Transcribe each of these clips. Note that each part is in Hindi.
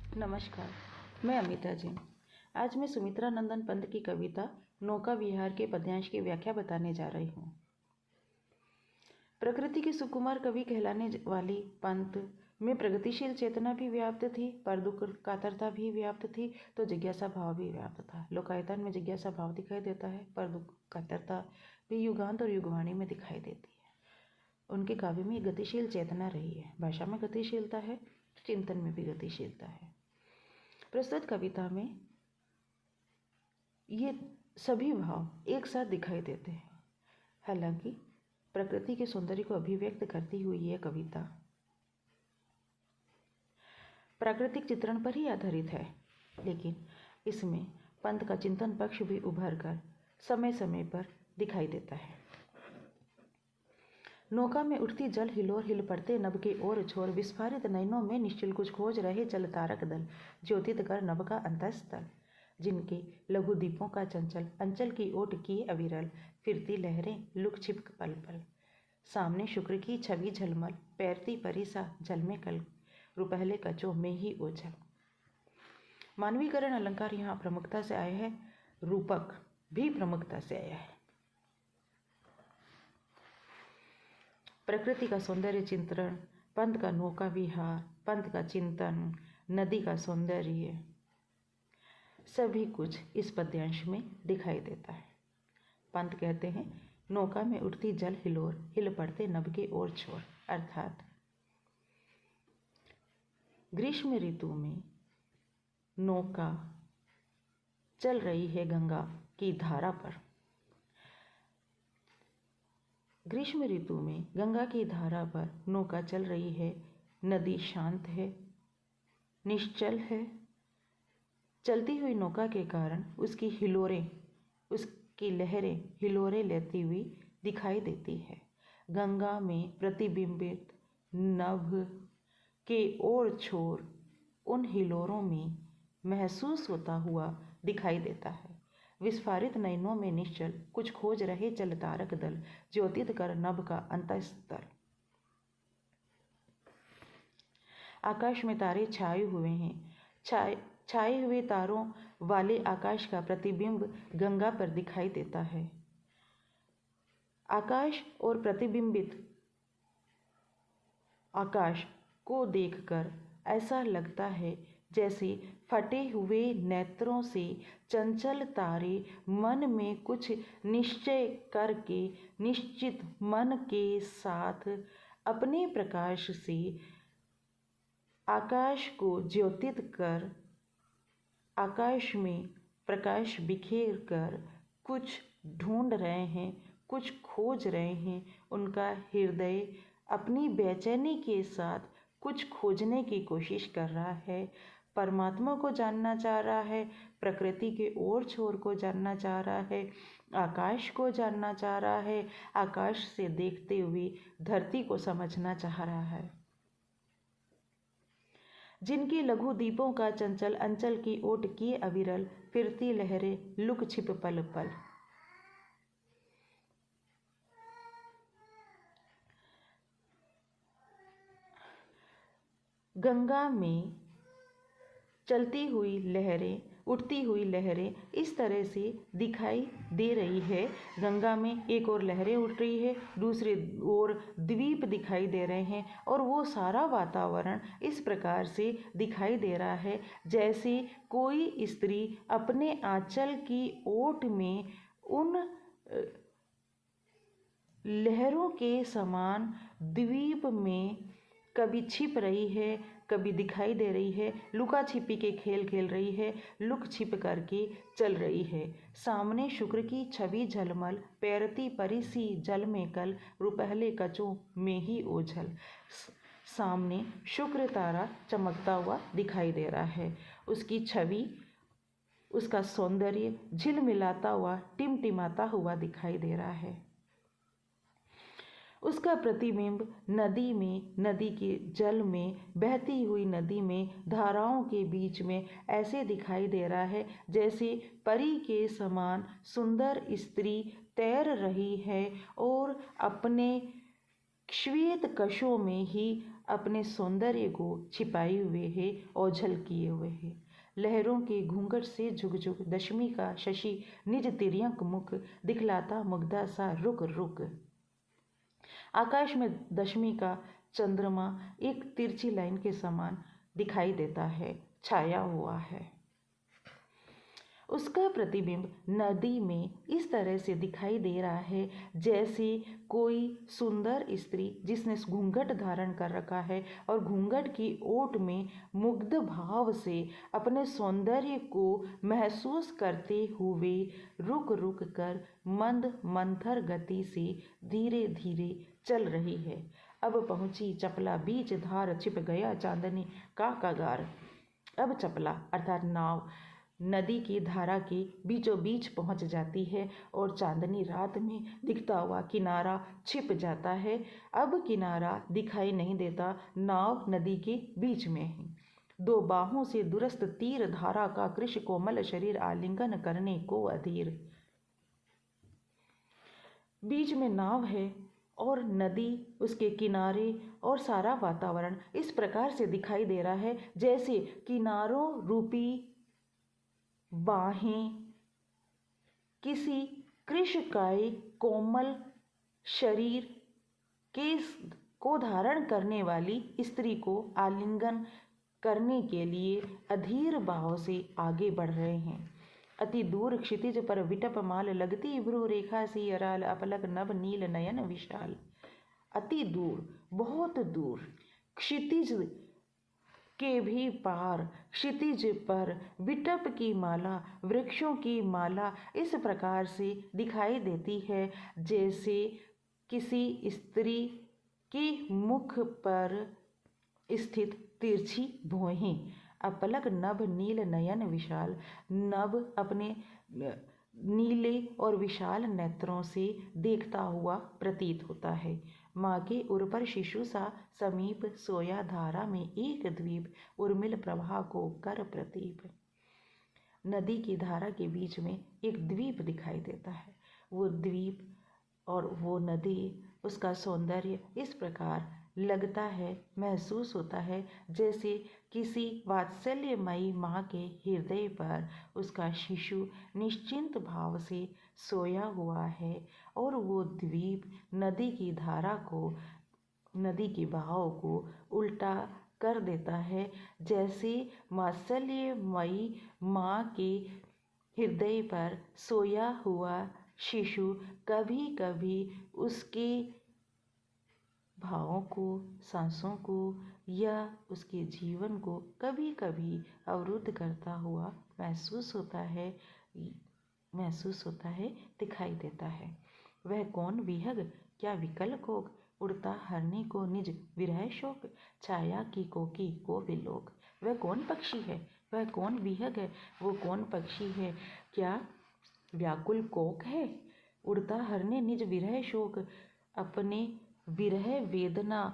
नमस्कार, मैं अमिता जैन। आज मैं सुमित्रा नंदन पंत की कविता नौका विहार के पद्यांश की व्याख्या बताने जा रही हूँ। प्रकृति के सुकुमार कवि कहलाने वाली पंत में प्रगतिशील चेतना भी व्याप्त थी, पर दुख कातरता भी व्याप्त थी, तो जिज्ञासा भाव भी व्याप्त था। लोकायतन में जिज्ञासा भाव दिखाई देता है, पर दुख कातरता भी युगांत और युगवाणी में दिखाई देती है। उनके काव्य में गतिशील चेतना रही है। भाषा में गतिशीलता है, चिंतन में भी गतिशीलता है। प्रस्तुत कविता में ये सभी भाव एक साथ दिखाई देते हैं। हालांकि प्रकृति के सौंदर्य को अभिव्यक्त करती हुई यह कविता प्राकृतिक चित्रण पर ही आधारित है, लेकिन इसमें पंत का चिंतन पक्ष भी उभर कर समय समय पर दिखाई देता है। नौका में उठती जल हिलोर, हिल पड़ते नभ के ओर छोर, विस्फारित नयनों में निश्चल कुछ खोज रहे जल तारक दल, ज्योतित कर नभ का अंतःस्थल, जिनके लघु दीपों का चंचल अंचल की ओट किए अविरल, फिरती लहरें लुक छिप पल पल, सामने शुक्र की छवि झलमल, पैरती परिसा जल में कल, रुपहले कचो में ही ओझल। मानवीकरण अलंकार यहाँ प्रमुखता से आया है, रूपक भी प्रमुखता से आया है। प्रकृति का सौंदर्य चित्रण, पंत का नौका विहार, पंत का चिंतन, नदी का सौंदर्य, सभी कुछ इस पद्यांश में दिखाई देता है। पंत कहते हैं, नौका में उठती जल हिलोर, हिल पड़ते नभ के ओर छोर, अर्थात ग्रीष्म ऋतु में नौका चल रही है गंगा की धारा पर। ग्रीष्म ऋतु में गंगा की धारा पर नौका चल रही है। नदी शांत है, निश्चल है। चलती हुई नौका के कारण उसकी हिलोरें, उसकी लहरें हिलोरें लेती हुई दिखाई देती है। गंगा में प्रतिबिंबित नभ के ओर छोर उन हिलोरों में महसूस होता हुआ दिखाई देता है। विस्फारित नयनों में निश्चल कुछ खोज रहे जल तारक दल, ज्योतित कर नभ का अंतःस्थल। आकाश में तारे छाए हुए हैं। छाए हुए तारों वाले आकाश का प्रतिबिंब गंगा पर दिखाई देता है। आकाश और प्रतिबिंबित आकाश को देखकर ऐसा लगता है जैसे फटे हुए नेत्रों से चंचल तारे मन में कुछ निश्चय करके निश्चित मन के साथ अपने प्रकाश से आकाश को ज्योतित कर आकाश में प्रकाश बिखेर कर कुछ ढूंढ रहे हैं, कुछ खोज रहे हैं। उनका हृदय अपनी बेचैनी के साथ कुछ खोजने की कोशिश कर रहा है। परमात्मा को जानना चाह रहा है, प्रकृति के ओर छोर को जानना चाह रहा है, आकाश को जानना चाह रहा है, आकाश से देखते हुए धरती को समझना चाह रहा है। जिनके लघु दीपों का चंचल अंचल की ओट किए अविरल, फिरती लहरें लुक छिप पल पल। गंगा में चलती हुई लहरें, उठती हुई लहरें इस तरह से दिखाई दे रही है। गंगा में एक और लहरें उठ रही है, दूसरी ओर द्वीप दिखाई दे रहे हैं, और वो सारा वातावरण इस प्रकार से दिखाई दे रहा है जैसे कोई स्त्री अपने आंचल की ओट में उन लहरों के समान द्वीप में कभी छिप रही है, कभी दिखाई दे रही है, लुका छिपी के खेल खेल रही है, लुक छिप करके चल रही है। सामने शुक्र की छवि झलमल, पैरती परिसी जल में कल, रुपहले कचों में ही ओझल। सामने शुक्र तारा चमकता हुआ दिखाई दे रहा है। उसकी छवि, उसका सौंदर्य झिलमिलाता हुआ, टिमटिमाता हुआ दिखाई दे रहा है। उसका प्रतिबिंब नदी में, नदी के जल में, बहती हुई नदी में, धाराओं के बीच में ऐसे दिखाई दे रहा है जैसे परी के समान सुंदर स्त्री तैर रही है और अपने श्वेत कशों में ही अपने सौंदर्य को छिपाए हुए है, ओझल किए हुए है। लहरों के घूंघट से झुक झुक दशमी का शशि निज तिर्यक मुख दिखलाता मुग्धा सा रुक रुक। आकाश में दशमी का चंद्रमा एक तिरछी लाइन के समान दिखाई देता है, छाया हुआ है। उसका प्रतिबिंब नदी में इस तरह से दिखाई दे रहा है जैसे कोई सुंदर स्त्री जिसने घूंघट धारण कर रखा है और घूंघट की ओट में मुग्ध भाव से अपने सौंदर्य को महसूस करते हुए रुक रुक कर मंद मंथर गति से धीरे धीरे चल रही है। अब पहुंची चपला बीच धार, छिप गया चांदनी का कगार। अब चपला अर्थात नाव नदी की धारा के बीचों बीच पहुंच जाती है और चांदनी रात में दिखता हुआ किनारा छिप जाता है। अब किनारा दिखाई नहीं देता, नाव नदी के बीच में है। दो बाहों से दुरस्त तीर धारा का कृष्ण कोमल शरीर आलिंगन करने को अधीर। बीच में नाव है और नदी, उसके किनारे और सारा वातावरण इस प्रकार से दिखाई दे रहा है जैसे किनारों रूपी बाहें किसी कृष्णकाय कोमल शरीर के को धारण करने वाली स्त्री को आलिंगन करने के लिए अधीर भाव से आगे बढ़ रहे हैं। अति दूर क्षितिज पर विटप माल लगती भ्रू रेखा सी अराल अपलक नभ नील नयन विशाल। अति दूर, बहुत दूर, क्षितिज के भी पार, क्षितिज पर विटप की माला, वृक्षों की माला इस प्रकार से दिखाई देती है जैसे किसी स्त्री के मुख पर स्थित तिरछी भौहें। अपलक नभ नील नयन विशाल, नभ अपने नीले और विशाल नेत्रों से देखता हुआ प्रतीत होता है। माँ के उर पर शिशु सा समीप सोया धारा में एक द्वीप, उर्मिल प्रभा को कर प्रतीप। नदी की धारा के बीच में एक द्वीप दिखाई देता है। वो द्वीप और वो नदी, उसका सौंदर्य इस प्रकार लगता है, महसूस होता है जैसे किसी वात्सल्यमयी माँ के हृदय पर उसका शिशु निश्चिंत भाव से सोया हुआ है और वो द्वीप नदी की धारा को, नदी के बहाव को उल्टा कर देता है जैसे वात्सल्यमयी माँ के हृदय पर सोया हुआ शिशु कभी कभी उसके भावों को, सांसों को या उसके जीवन को कभी कभी अवरुद्ध करता हुआ महसूस होता है, दिखाई देता है। वह कौन विहग क्या विकल कोक, उड़ता हरनी को निज विरह शोक, छाया की कोकी को विलोक। वह कौन पक्षी है, वह कौन विहग है, वो कौन पक्षी है, क्या व्याकुल कोक है, उड़ता हरने निज विरह शोक, अपने विरह वेदना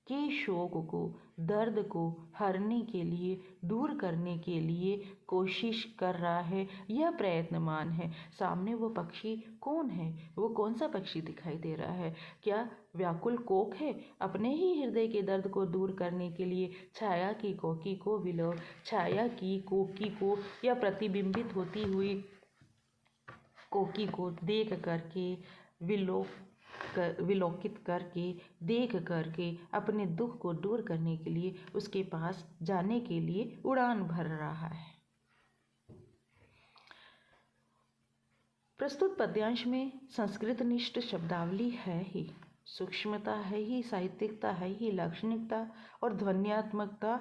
के शोक को, दर्द को हरने के लिए, दूर करने के लिए कोशिश कर रहा है, यह प्रयत्नमान है। सामने वो पक्षी कौन है, वो कौन सा पक्षी दिखाई दे रहा है, क्या व्याकुल कोक है, अपने ही हृदय के दर्द को दूर करने के लिए छाया की कोकी को विलोक, छाया की कोकी को या प्रतिबिंबित होती हुई कोकी को देख करके विलोकित करके, देख करके अपने दुख को दूर करने के लिए उसके पास जाने के लिए उड़ान भर रहा है। प्रस्तुत पद्यांश में संस्कृतनिष्ठ शब्दावली है ही, सूक्ष्मता है ही, साहित्यिकता है ही, लाक्षणिकता और ध्वन्यात्मकता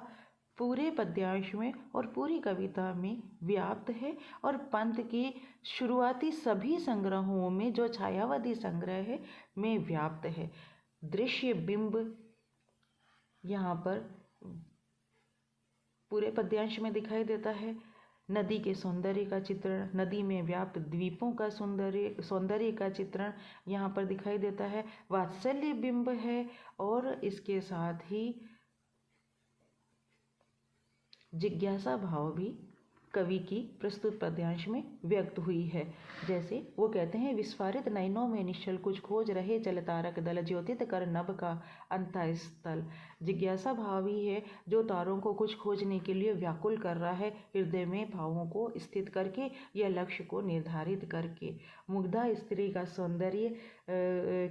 पूरे पद्यांश में और पूरी कविता में व्याप्त है और पंत के शुरुआती सभी संग्रहों में जो छायावादी संग्रह है में व्याप्त है। दृश्य बिंब यहाँ पर पूरे पद्यांश में दिखाई देता है। नदी के सौंदर्य का चित्रण, नदी में व्याप्त द्वीपों का सौंदर्य का चित्रण यहाँ पर दिखाई देता है। वात्सल्य बिंब है और इसके साथ ही जिज्ञासा भाव भी कवि की प्रस्तुत पद्यांश में व्यक्त हुई है। जैसे वो कहते हैं, विस्फारित नयनों में निश्चल कुछ खोज रहे जल तारक दल, ज्योतित कर नभ का अंतःस्थल। जिज्ञासा भाव ही है जो तारों को कुछ खोजने के लिए व्याकुल कर रहा है, हृदय में भावों को स्थित करके या लक्ष्य को निर्धारित करके। मुग्धा स्त्री का सौंदर्य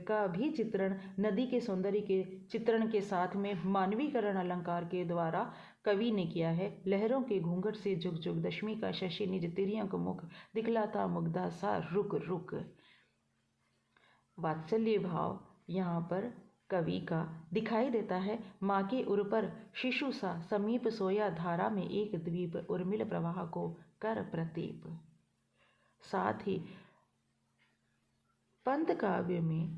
का भी चित्रण नदी के सौंदर्य के चित्रण के साथ में मानवीकरण अलंकार के द्वारा कवि ने किया है। लहरों के घूंघट से जुग जुग दशमी का शशि निज तिर्यक मुख दिखलाता मुग्धा सा रुक रुक। वात्सल्य भाव यहाँ पर कवि का दिखाई देता है। माँ के उर पर शिशु सा समीप सोया, धारा में एक द्वीप उर्मिल प्रवाह को कर प्रतीप। साथ ही पंत काव्य में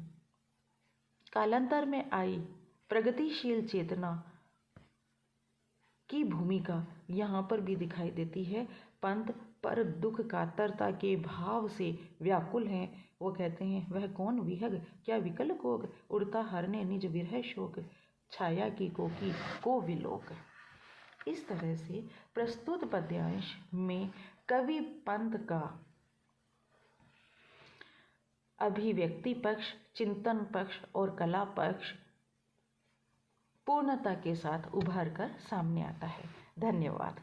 कालांतर में आई प्रगतिशील चेतना की भूमिका यहाँ पर भी दिखाई देती है। पंत पर दुख कातरता के भाव से व्याकुल हैं। वो कहते हैं, वह कौन विहग क्या विकल कोक, उड़ता हरने निज विरह शोक, छाया की कोकी को विलोक। इस तरह से प्रस्तुत पद्यांश में कवि पंत का अभिव्यक्ति पक्ष, चिंतन पक्ष और कला पक्ष पूर्णता के साथ उभर कर सामने आता है। धन्यवाद।